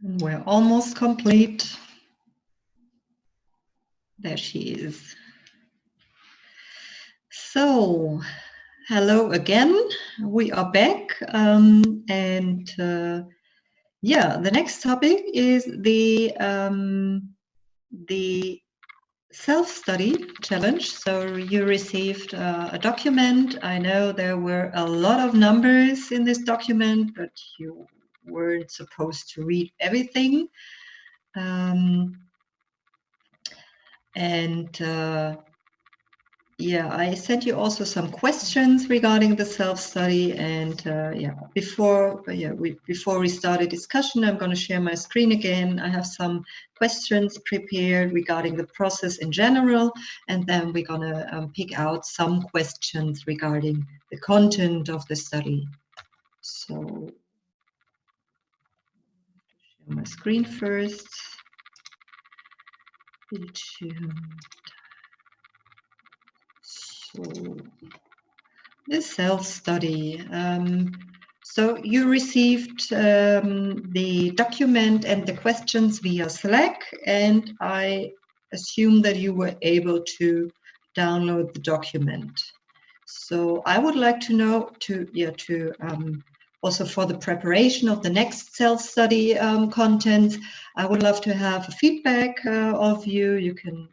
And we're almost complete. There she is. So, hello again. We are back. Yeah, the next topic is the self-study challenge. So you received a document. I know there were a lot of numbers in this document, but you weren't supposed to read everything. Yeah, I sent you also some questions regarding the self-study, and before we start a discussion, I'm going to share my screen again. I have some questions prepared regarding the process in general, and then we're going to pick out some questions regarding the content of the study. So, share my screen first. So, the self-study. So you received the document and the questions via Slack, and I assume that you were able to download the document. So I would like to know also for the preparation of the next self-study content, I would love to have a feedback of you. You can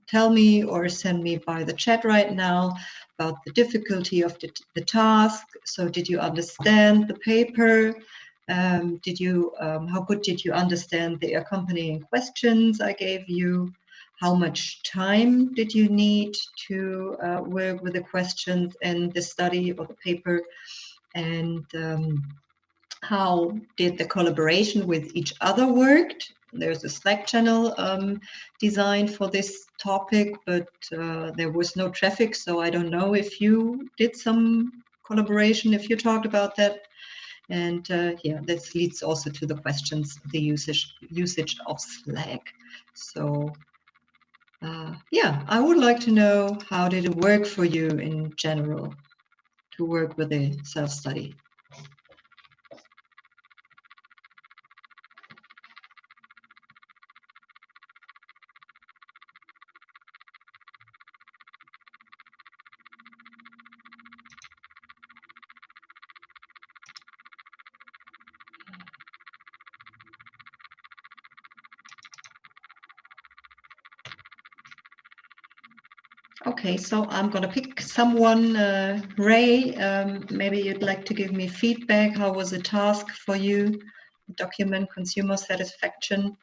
tell me or send me by the chat right now about the difficulty of the task. So did you understand the paper? How good did you understand the accompanying questions I gave you? How much time did you need to work with the questions and the study or the paper? And how did the collaboration with each other worked? There's a Slack channel designed for this topic, but there was no traffic, so I don't know if you did some collaboration, if you talked about that. And yeah, this leads also to the questions, the usage of Slack. So yeah, I would like to know, how did it work for you in general to work with a self-study? Okay, so I'm going to pick someone. Ray, maybe you'd like to give me feedback. How was the task for you? Document consumer satisfaction.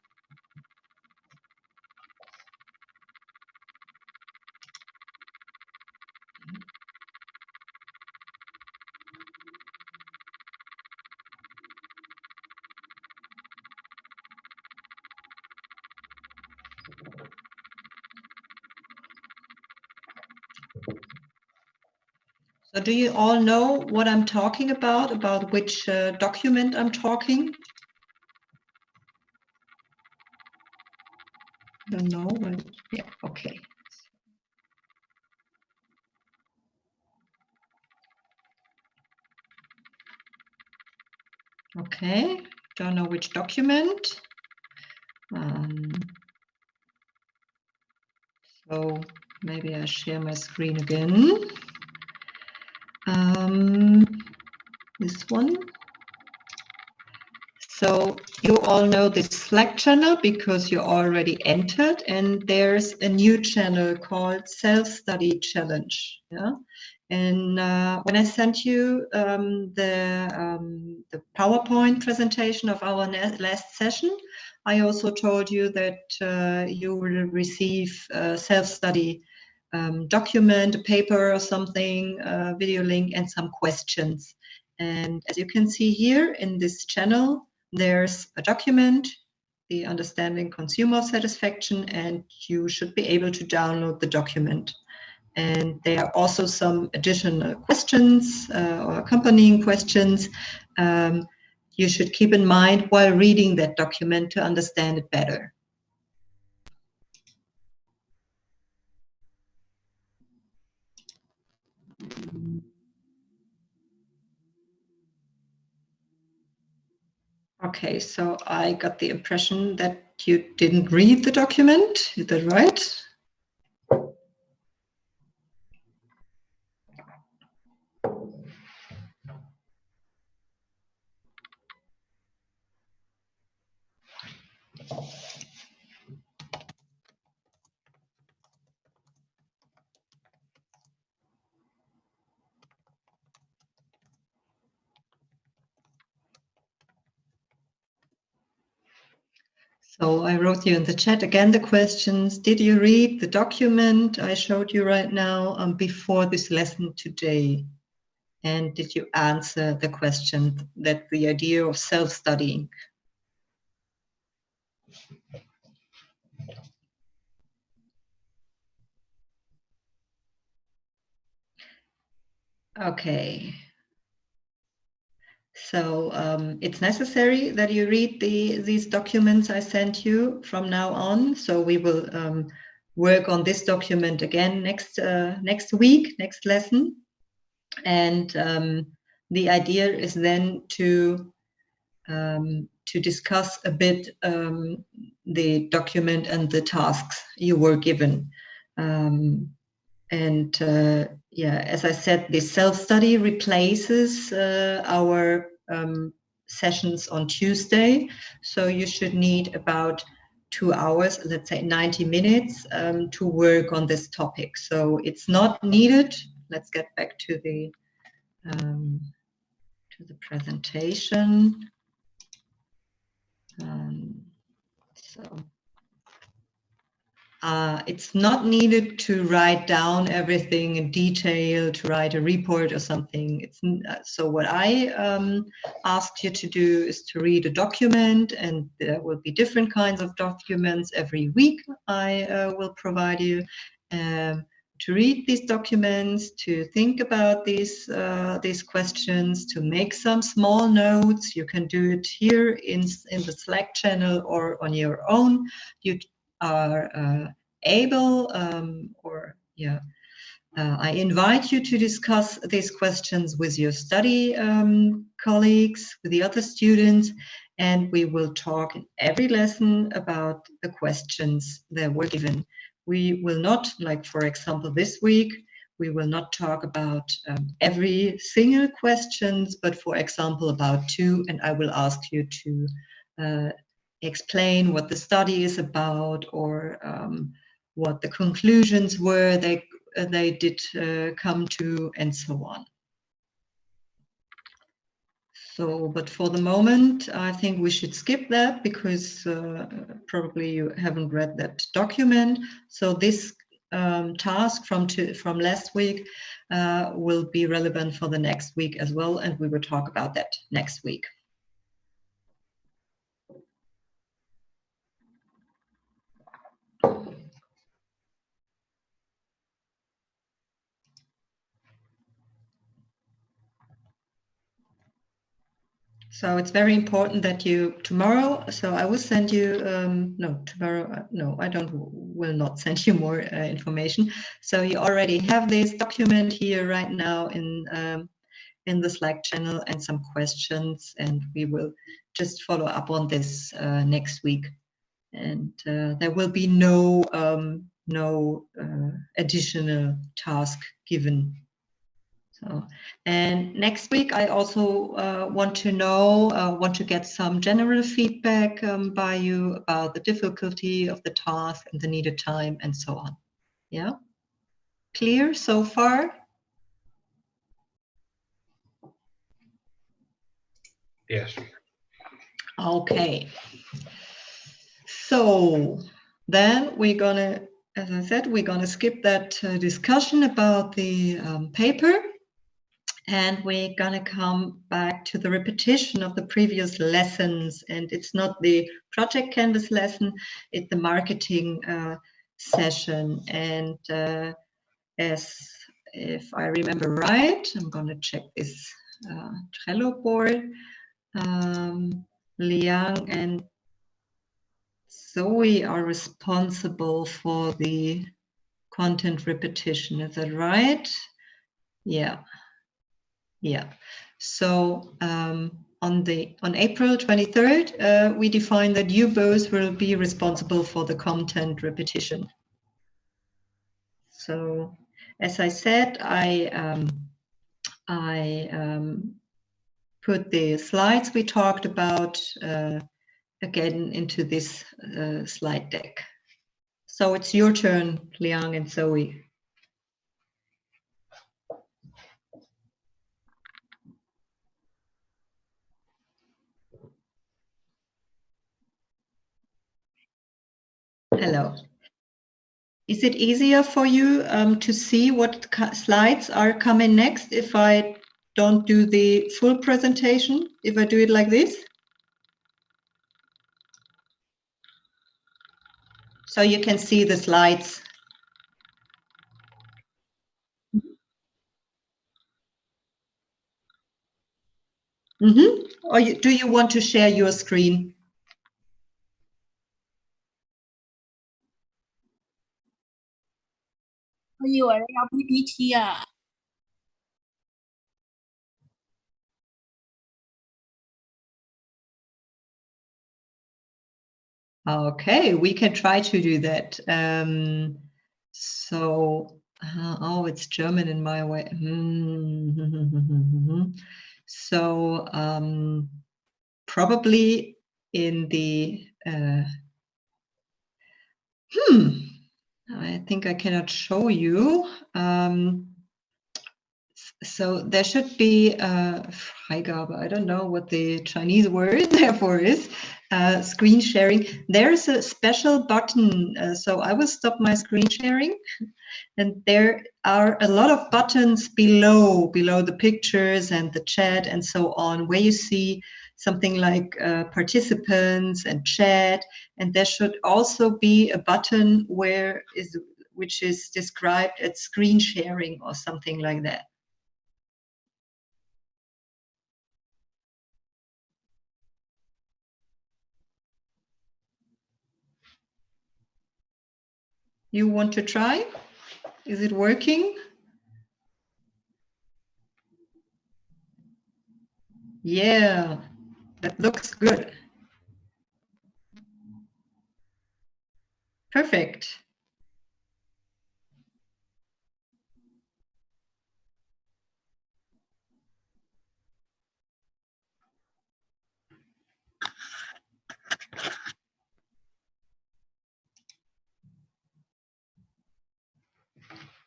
So do you all know what I'm talking about which document I'm talking? I don't know, but yeah, okay. Okay, don't know which document. So maybe I share my screen again. This one. So you all know this Slack channel because you already entered, and there's a new channel called Self-Study Challenge. Yeah, and when I sent you the PowerPoint presentation of our last session, I also told you that you will receive a self-study document, a paper or something, a video link, and some questions. And as you can see here in this channel, there's a document, the Understanding Consumer Satisfaction, and you should be able to download the document. And there are also some additional questions or accompanying questions you should keep in mind while reading that document to understand it better. Okay, so I got the impression that you didn't read the document. Is that right? So I wrote you in the chat again the questions. Did you read the document I showed you right now before this lesson today? And did you answer the question that the idea of self-studying? Okay. So it's necessary that you read these documents I sent you from now on. So we will work on this document again next week, next lesson. And the idea is then to discuss a bit the document and the tasks you were given. Yeah, as I said, the self-study replaces our sessions on Tuesday. So you should need about 2 hours, let's say 90 minutes, to work on this topic. So it's not needed. Let's get back to the presentation. So it's not needed to write down everything in detail, to write a report or something. So what I asked you to do is to read a document, and there will be different kinds of documents every week. I will provide you to read these documents, to think about these questions, to make some small notes. You can do it here in the Slack channel or on your own. You are able I invite you to discuss these questions with your study colleagues, with the other students, and we will talk in every lesson about the questions that were given. We will not, like for example this week, we will not talk about every single questions, but for example about 2, and I will ask you to explain what the study is about, or what the conclusions were they did come to, and so on. So, but for the moment, I think we should skip that because probably you haven't read that document. So this task from last week will be relevant for the next week as well, and we will talk about that next week. So it's very important that you tomorrow, so I will send you, no, tomorrow, no, I will not send you more information. So you already have this document here right now in the Slack channel and some questions, and we will just follow up on this next week. And there will be no additional task given. So, and next week I also want to get some general feedback by you about the difficulty of the task and the needed time and so on. Yeah, clear so far? Yes. Okay. So then we're gonna, as I said, we're gonna skip that discussion about the paper. And we're gonna come back to the repetition of the previous lessons. And it's not the Project Canvas lesson, it's the marketing session. And as if I remember right, I'm gonna check this Trello board. Liang and Zoe are responsible for the content repetition, is that right? Yeah. Yeah. So on April 23rd, we defined that you both will be responsible for the content repetition. So, as I said, I put the slides we talked about again into this slide deck. So it's your turn, Liang and Zoe. Hello. Is it easier for you to see what slides are coming next if I don't do the full presentation, if I do it like this? So you can see the slides. Or do you want to share your screen? 我以为要 PPT 啊。Okay, we can try to do that. Oh, it's German in my way. So probably in the I think I cannot show you. So there should be Freigabe. I don't know what the Chinese word therefore is. Screen sharing. There's a special button. So I will stop my screen sharing. And there are a lot of buttons below the pictures and the chat and so on, where you see something like participants and chat. And there should also be a button which is described as screen sharing or something like that. You want to try? Is it working? Yeah, that looks good. Perfect.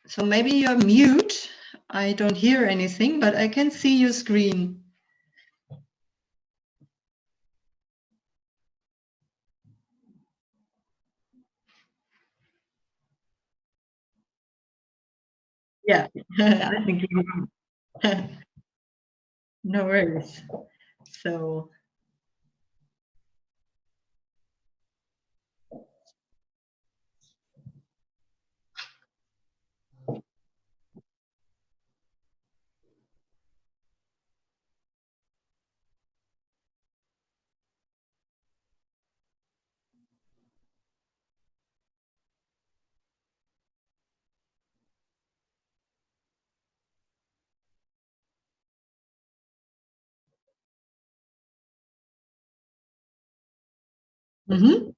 So maybe you're mute. I don't hear anything, but I can see your screen. Yeah, I think you no worries. So, mhm.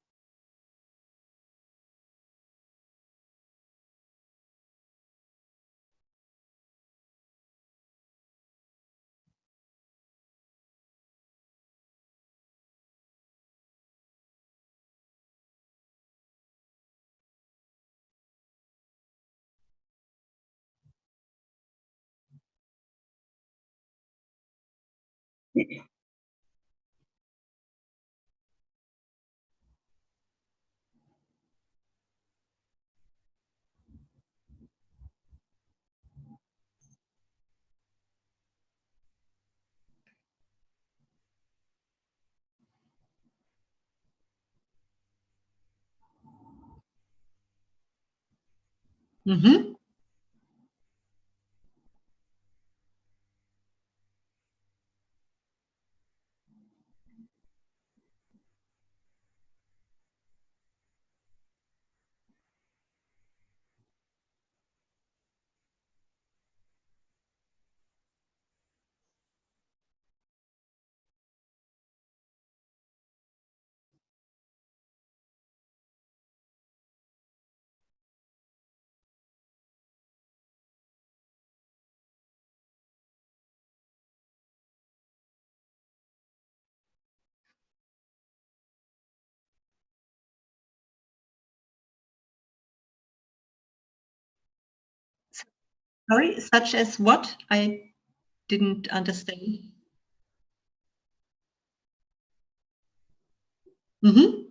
Mhm. Sorry, such as what? I didn't understand. Mm-hmm.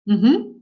Mm-hmm.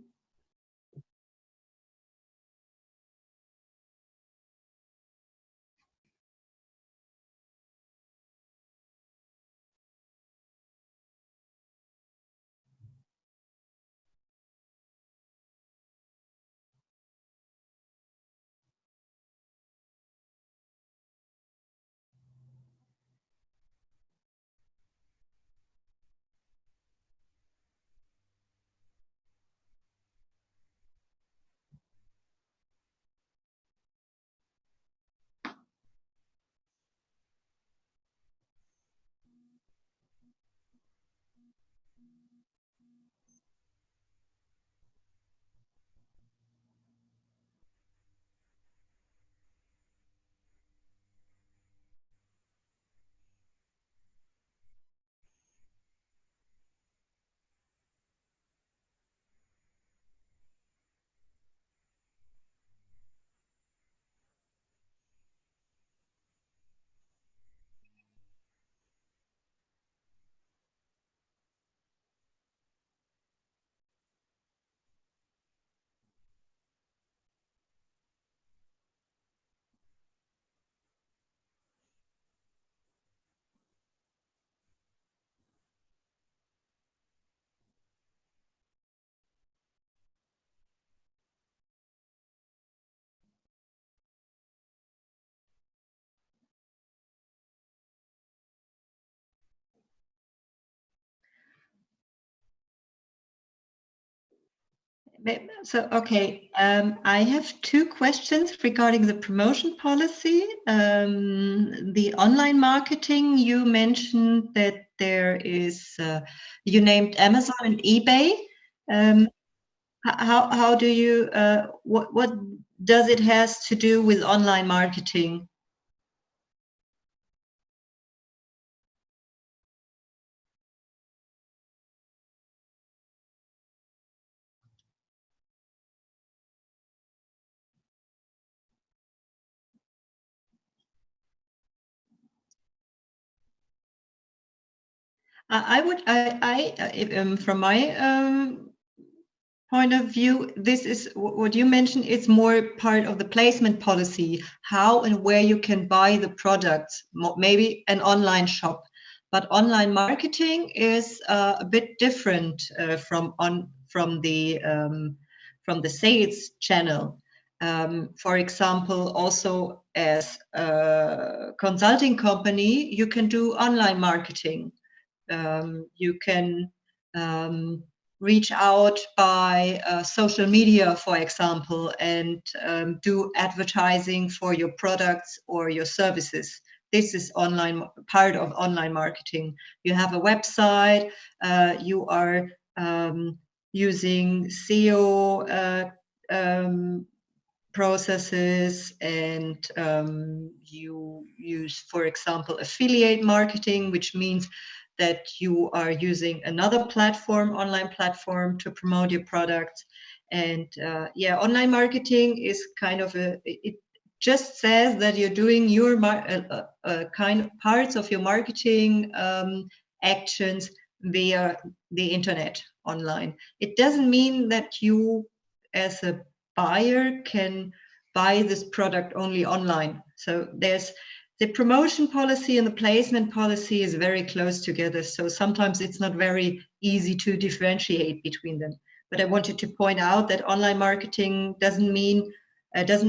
So, okay, I have two questions regarding the promotion policy. The online marketing, you mentioned that there is, you named Amazon and eBay. Um, how do you, what does it has to do with online marketing? I would, from my point of view, this is what you mentioned. It's more part of the placement policy, how and where you can buy the products, maybe an online shop. But online marketing is a bit different from the sales channel. For example, also as a consulting company, you can do online marketing. You can reach out by social media, for example, and do advertising for your products or your services. This is online, part of online marketing. You have a website, you are using SEO processes, and you use, for example, affiliate marketing, which means that you are using another platform, online platform, to promote your products. And yeah, online marketing is kind of it just says that you're doing your kind of parts of your marketing actions via the internet online. It doesn't mean that you as a buyer can buy this product only online. So there's the promotion policy and the placement policy is very close together. So sometimes it's not very easy to differentiate between them. But I wanted to point out that online marketing doesn't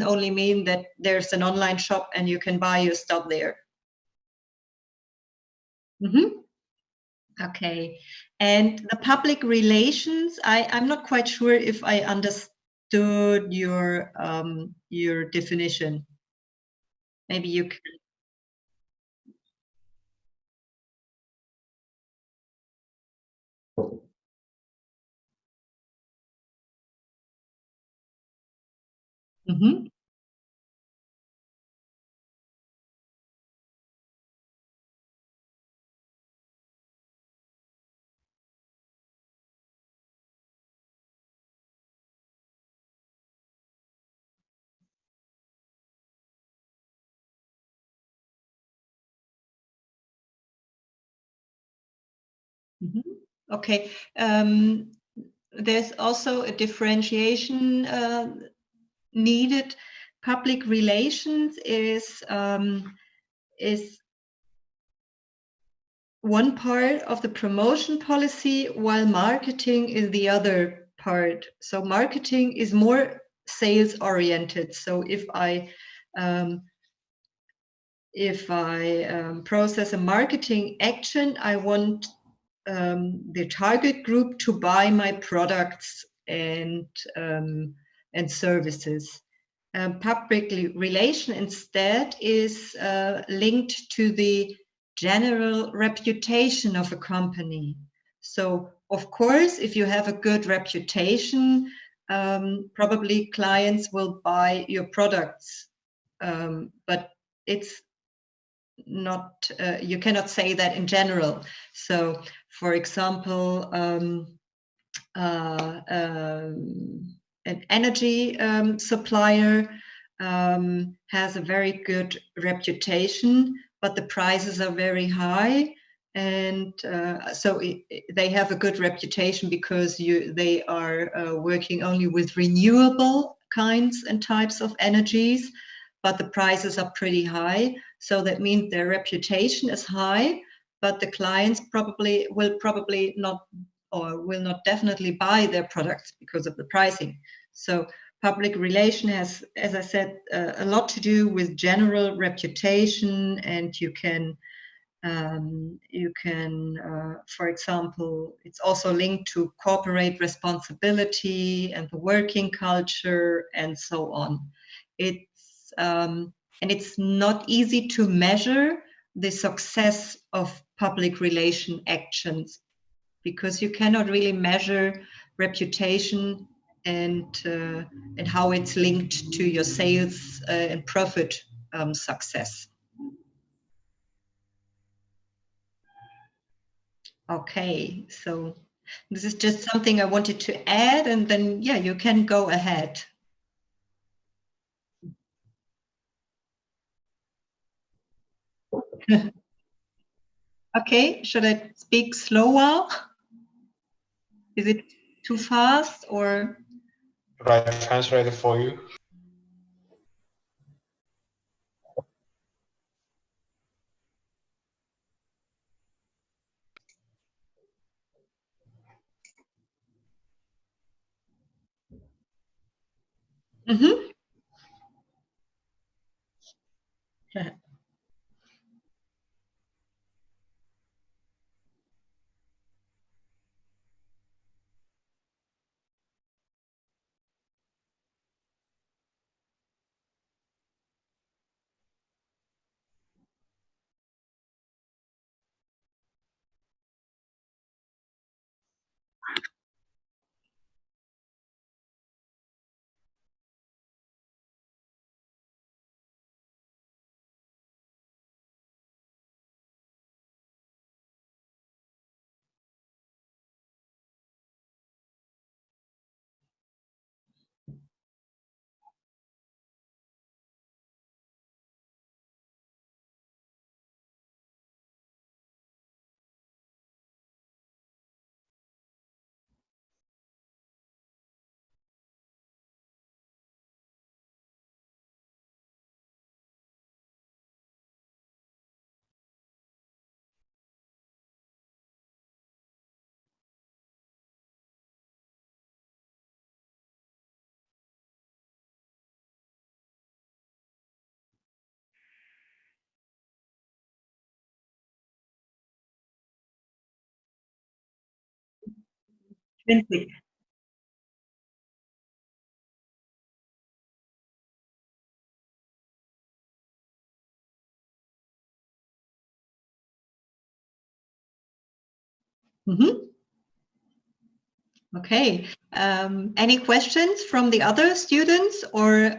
only mean that there's an online shop and you can buy your stuff there. Okay. And the public relations, I'm not quite sure if I understood your definition. Maybe you can. Okay. There's also a differentiation needed. Public relations is one part of the promotion policy, while marketing is the other part. So marketing is more sales oriented. So if I process a marketing action, I want the target group to buy my products and services. Public relation instead is linked to the general reputation of a company. So of course, if you have a good reputation, probably clients will buy your products, but it's not, you cannot say that in general. So for example, an energy supplier has a very good reputation, but the prices are very high. And so they have a good reputation because they are working only with renewable kinds and types of energies, but the prices are pretty high. So that means their reputation is high, but the clients will probably not, or will not definitely buy their products because of the pricing. So public relation has, as I said, a lot to do with general reputation, and you can, for example, it's also linked to corporate responsibility and the working culture and so on. And it's not easy to measure the success of public relation actions, because you cannot really measure reputation and how it's linked to your sales and profit success. Okay, so this is just something I wanted to add, and then yeah, you can go ahead. Okay, should I speak slower? Is it too fast, or? Should I translate it for you? Mm-hmm. 20. Mhm. Okay. Any questions from the other students or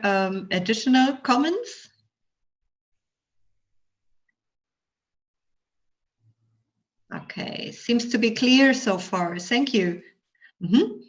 additional comments? Okay, seems to be clear so far. Thank you. Mhm.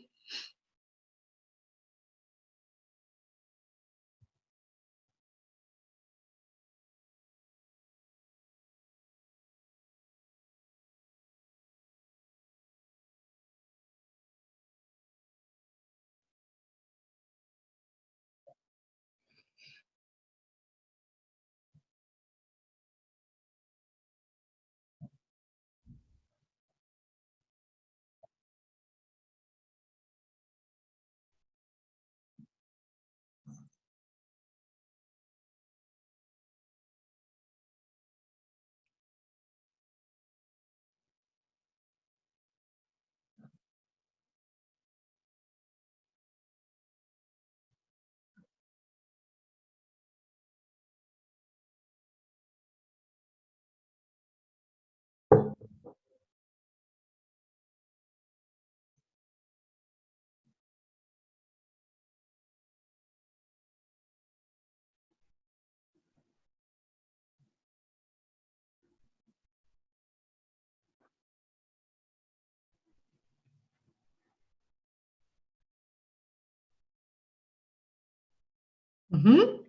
Mhm.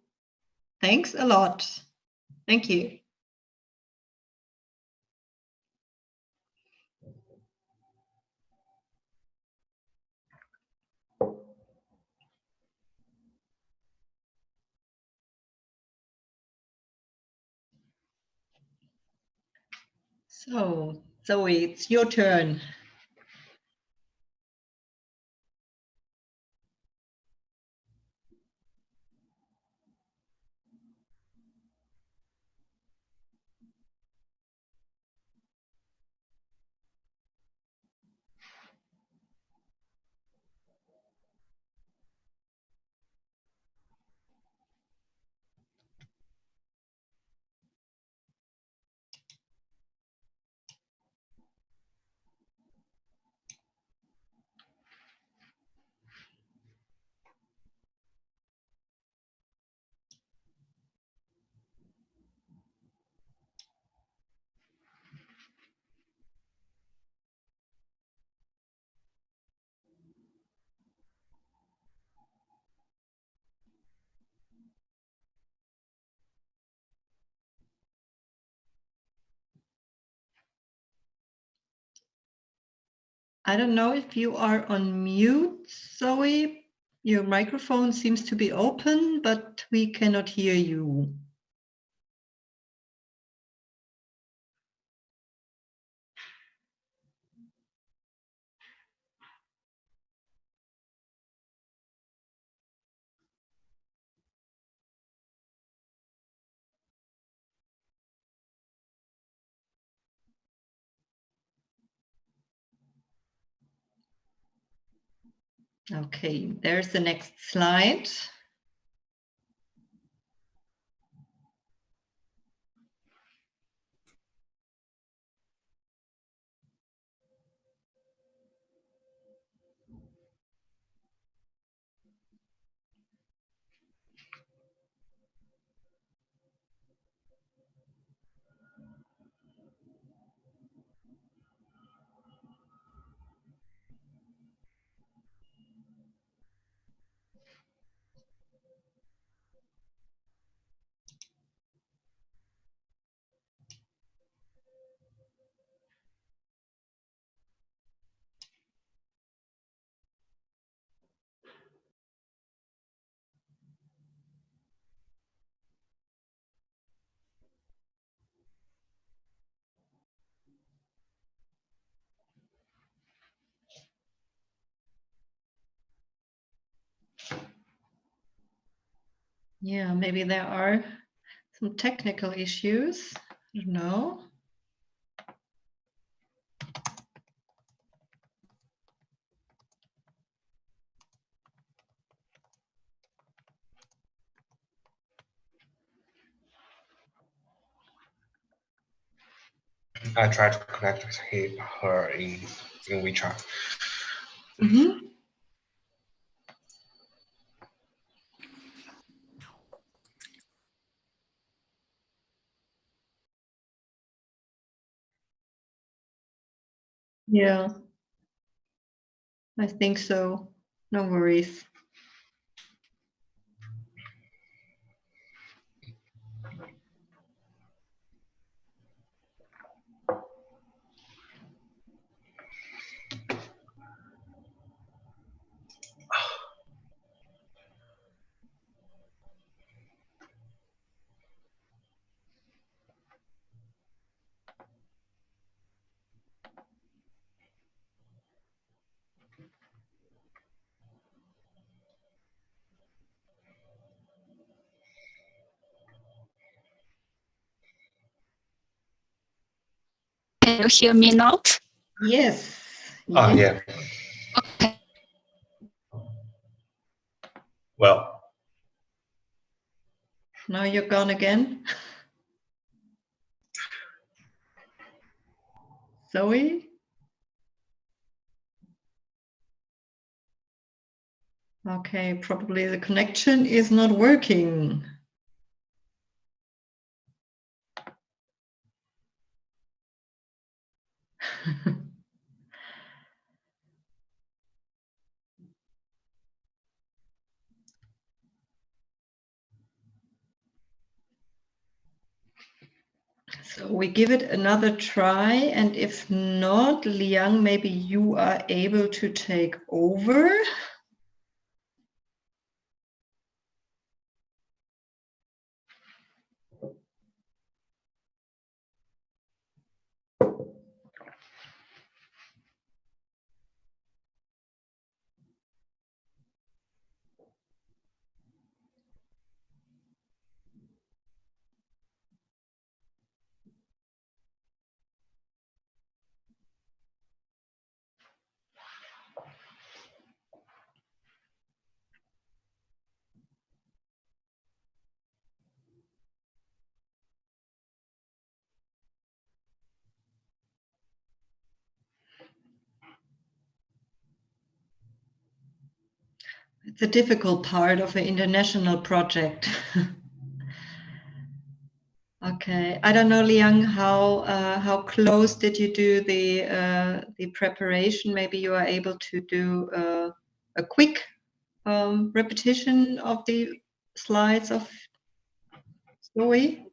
Thanks a lot. Thank you. So, Zoe, it's your turn. I don't know if you are on mute, Zoe. Your microphone seems to be open, but we cannot hear you. Okay, there's the next slide. Yeah, maybe there are some technical issues. I don't know. I try to connect with her in WeChat. Mm-hmm. Yeah, I think so. No worries. Can you hear me now? Yes. Ah, Yes. yeah. Okay. Well, Now you're gone again. Zoe? Okay, probably the connection is not working. So we give it another try, and if not, Liang, maybe you are able to take over. It's a difficult part of an international project. Okay, I don't know, Liang, how close did you do the preparation? Maybe you are able to do a quick repetition of the slides of Zoe.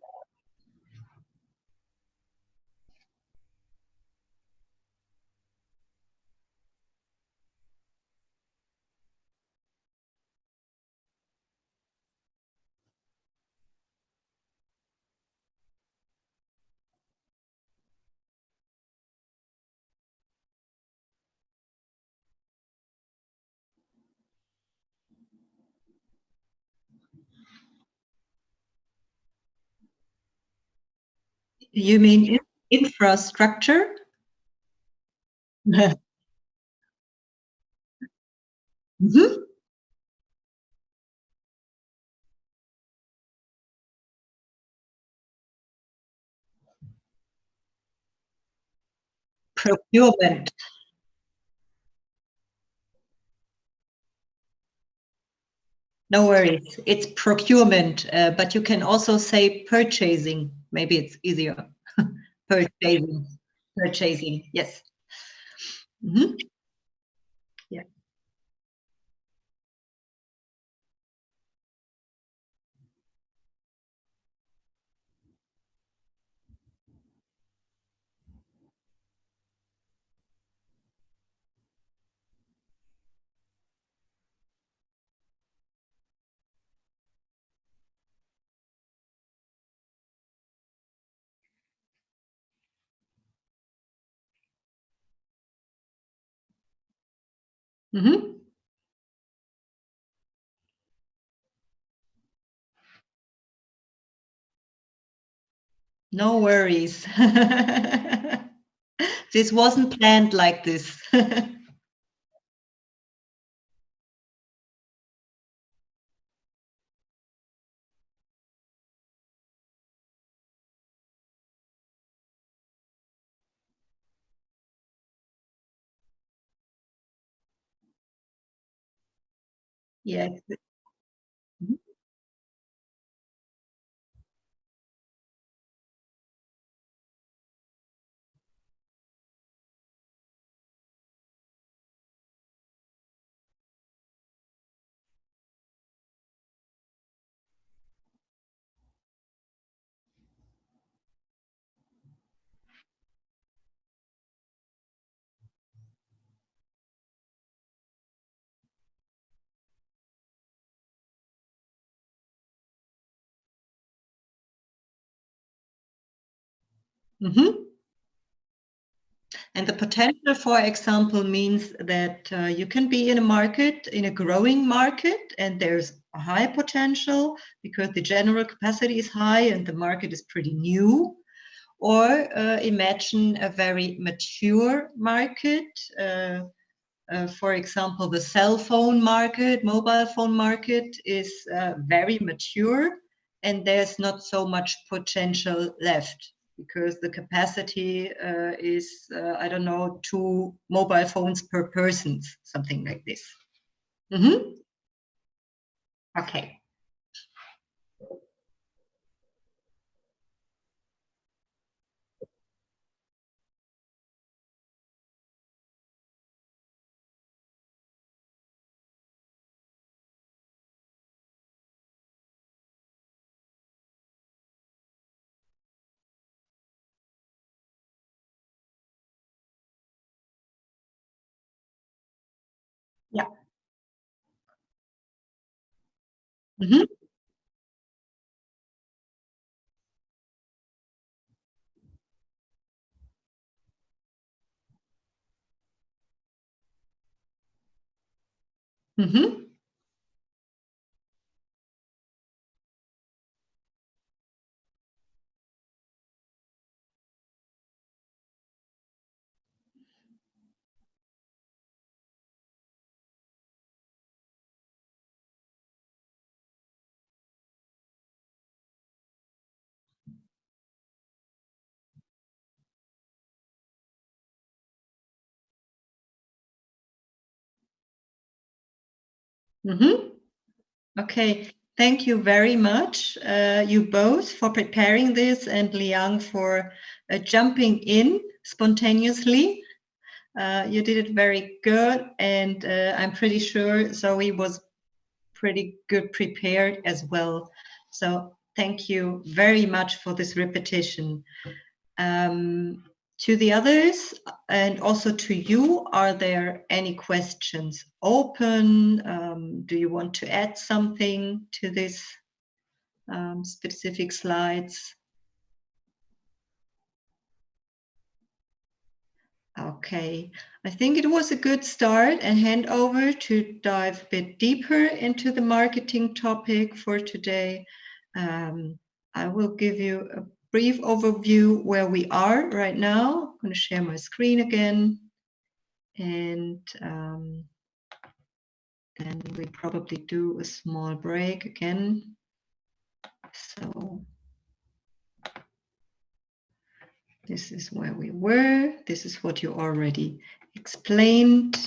You mean infrastructure? Mhm. Procurement. No worries. It's procurement, but you can also say purchasing. Maybe it's easier. Purchasing. Purchasing. Yes. Mhm. Yeah. Mhm. No worries. This wasn't planned like this. Yes. Mhm. Mhm. And the potential, for example, means that you can be in a market, in a growing market, and there's a high potential because the general capacity is high and the market is pretty new. Or imagine a very mature market. For example, the cell phone market, mobile phone market is very mature, and there's not so much potential left because the capacity is, I don't know, 2 mobile phones per person, something like this. Mhm. Okay. Yeah. Mhm. Mhm. Mhm. Okay, thank you very much, you both, for preparing this, and Liang for jumping in spontaneously. You did it very good, and I'm pretty sure Zoe was pretty good prepared as well. So thank you very much for this repetition. To the others and also to you, are there any questions open? Do you want to add something to this specific slides? Okay, I think it was a good start and hand over to dive a bit deeper into the marketing topic for today. I will give you a brief overview where we are right now. I'm going to share my screen again, and then we probably do a small break again. So this is where we were. This is what you already explained.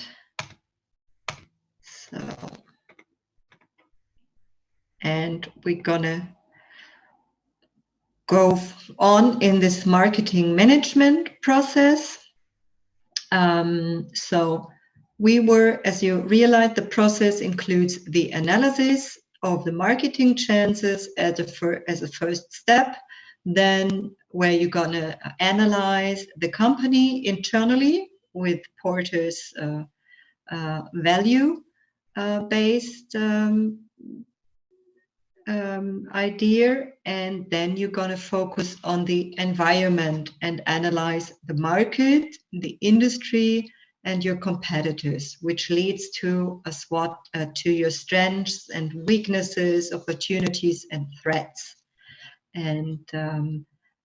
So, and we're gonna go on in this marketing management process. So we were, as you realize, the process includes the analysis of the marketing chances as a first step, then where you're gonna analyze the company internally with Porter's value based idea, and then you're going to focus on the environment and analyze the market, the industry, and your competitors, which leads to a SWOT, to your strengths and weaknesses, opportunities and threats. And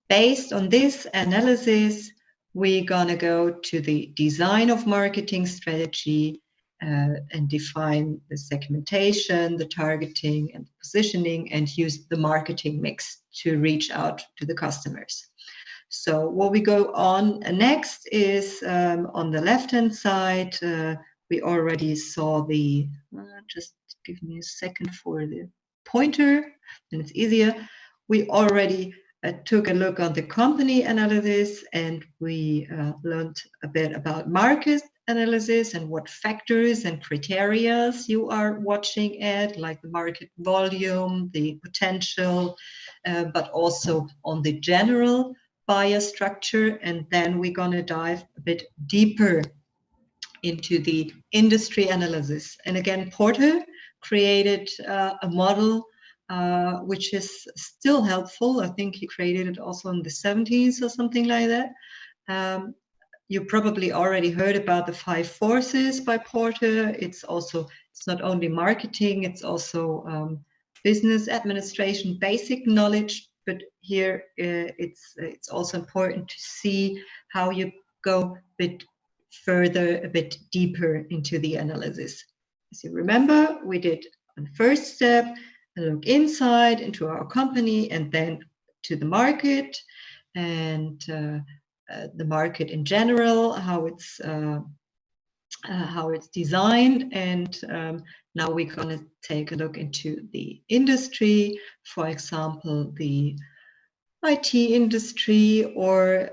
based on this analysis, we're going to go to the design of marketing strategy, and define the segmentation, the targeting, and the positioning, and use the marketing mix to reach out to the customers. So what we go on next is on the left-hand side, we already saw the, just give me a second for the pointer, and it's easier. We already took a look on the company analysis, and we learned a bit about market analysis and what factors and criteria you are watching at, like the market volume, the potential, but also on the general buyer structure. And then we're going to dive a bit deeper into the industry analysis. And again, Porter created a model which is still helpful. I think he created it also in the 70s or something like that. You probably already heard about the 5 forces by Porter. It's not only marketing, it's also business administration, basic knowledge. But here it's also important to see how you go a bit further, a bit deeper into the analysis. As you remember, we did on the first step a look inside into our company, and then to the market, and the market in general, how it's designed. And now we're going to take a look into the industry, for example, the IT industry, or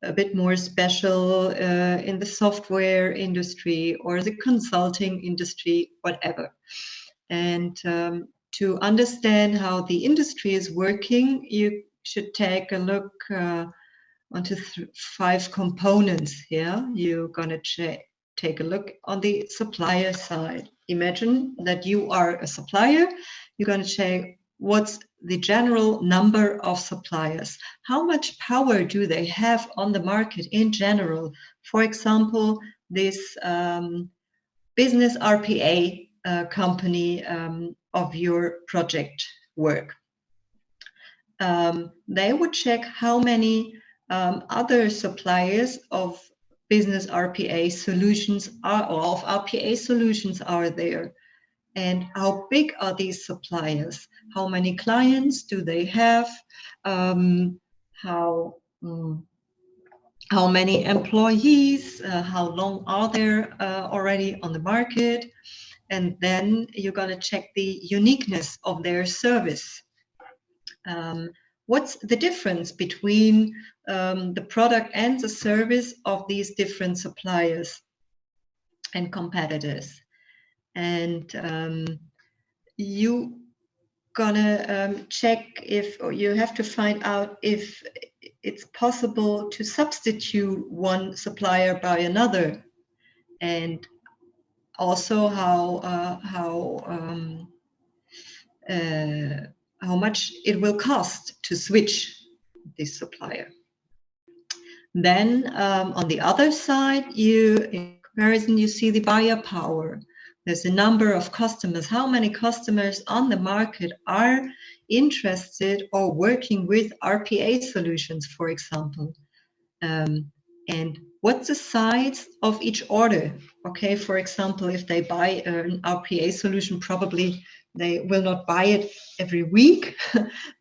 a bit more special in the software industry or the consulting industry, whatever. And to understand how the industry is working, you should take a look onto 5 components here. You're going to take a look on the supplier side. Imagine that you are a supplier. You're going to check what's the general number of suppliers. How much power do they have on the market in general? For example, this business RPA company of your project work. They would check how many other suppliers of business RPA solutions of RPA solutions are there, and how big are these suppliers? How many clients do they have? How many employees? How long are they already on the market? And then you're going to check the uniqueness of their service. What's the difference between the product and the service of these different suppliers and competitors? And you gonna check or you have to find out if it's possible to substitute one supplier by another, and also how much it will cost to switch this supplier. Then on the other side, in comparison, you see the buyer power. There's a number of customers. How many customers on the market are interested or working with RPA solutions, for example? And what's the size of each order? Okay, for example, if they buy an RPA solution, probably they will not buy it every week,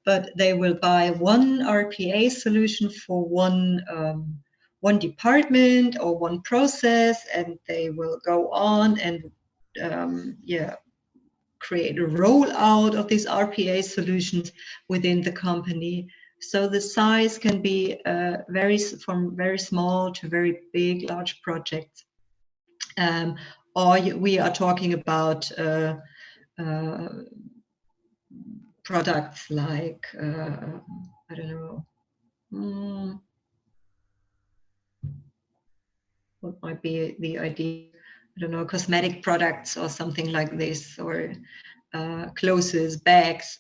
but they will buy one RPA solution for one department or one process, and they will go on and create a rollout of these RPA solutions within the company. So the size can be from very small to very big, large projects. Or we are talking about products like, I don't know, what might be the idea? I don't know, cosmetic products or something like this, or clothes, bags,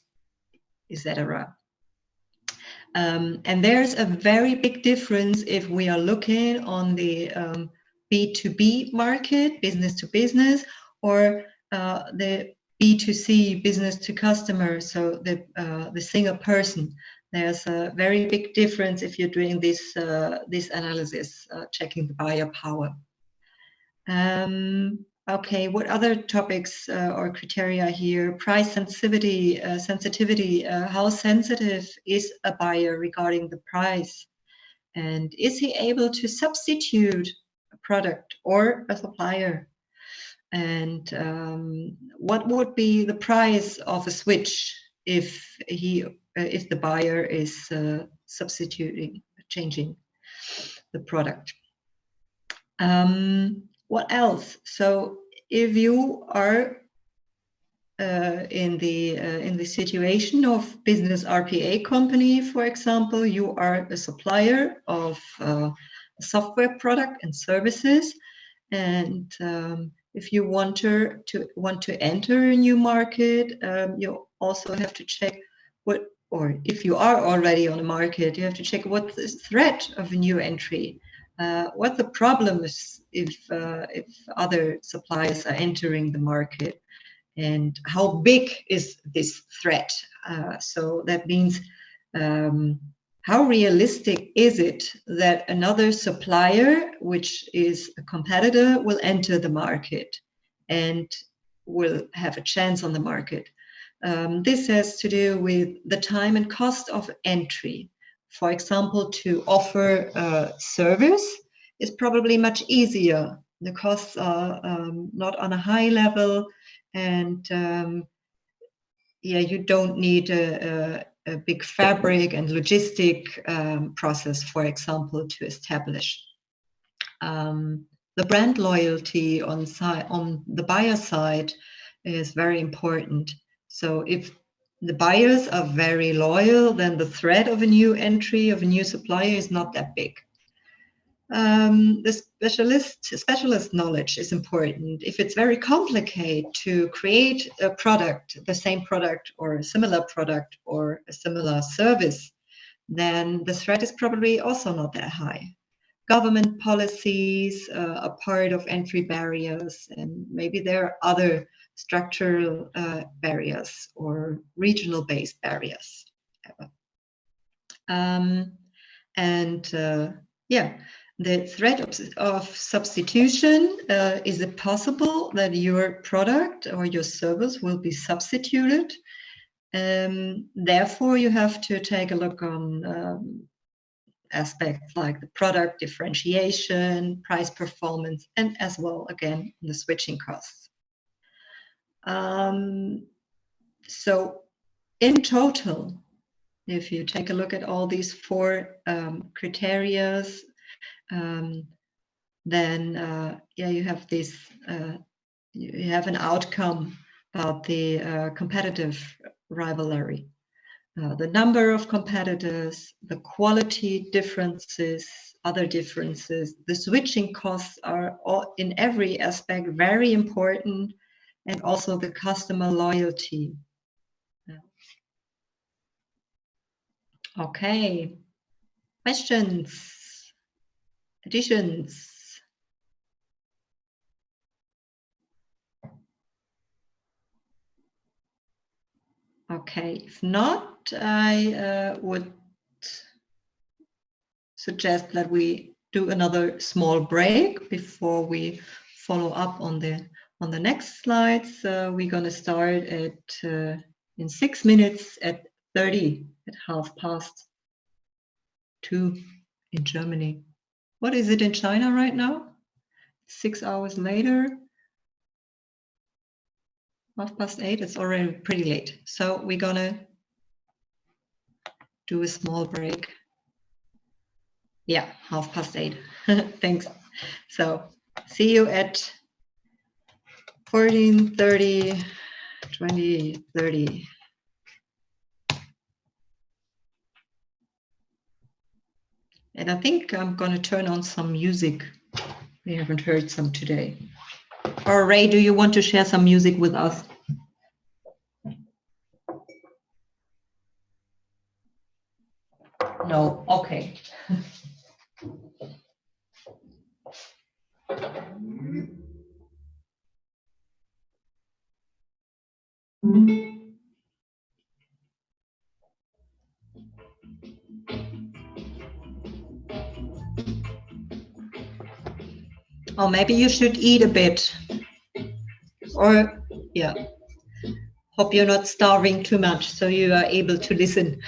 etc. And there's a very big difference if we are looking on the B2B market, business to business, or the B2C, business to customer, so the single person. There's a very big difference if you're doing this analysis, checking the buyer power. Okay, what other topics or criteria here? Price sensitivity. How sensitive is a buyer regarding the price? And is he able to substitute a product or a supplier? And what would be the price of a switch if if the buyer is changing the product? What else? So if you are in the situation of business RPA company, for example, you are a supplier of a software product and services, and if you want to enter a new market, you also have to check what, or if you are already on the market, you have to check what the threat of a new entry, what the problem is if other suppliers are entering the market, and how big is this threat. So that means how realistic is it that another supplier, which is a competitor, will enter the market and will have a chance on the market? This has to do with the time and cost of entry. For example, to offer a service is probably much easier. The costs are not on a high level, and yeah, you don't need a big fabric and logistic process, for example, to establish. The brand loyalty on the buyer side is very important. So if the buyers are very loyal, then the threat of a new entry, of a new supplier, is not that big. The specialist knowledge is important. If it's very complicated to create a product, the same product or a similar product or a similar service, then the threat is probably also not that high. Government policies are part of entry barriers, and maybe there are other structural barriers or regional based barriers. Yeah. The threat of substitution, is it possible that your product or your service will be substituted? Therefore, you have to take a look on aspects like the product differentiation, price performance, and as well, again, the switching costs. So in total, if you take a look at all these four criteria, then yeah, you have this, you have an outcome about the competitive rivalry. The number of competitors, the quality differences, other differences, the switching costs are all, in every aspect, very important, and also the customer loyalty. Okay, questions? Additions? Okay, if not, I would suggest that we do another small break before we follow up on the next slides. We're going to start at in 6 minutes at 30 at 2:30 in Germany. What is it in China right now? 6 hours later. 8:30, it's already pretty late. So we're gonna do a small break. Yeah, 8:30. Thanks. So see you at 14:30, 20:30. And I think I'm gonna turn on some music. We haven't heard some today. Or Ray, do you want to share some music with us? No, okay. Or maybe you should eat a bit. Or, yeah. Hope you're not starving too much so you are able to listen.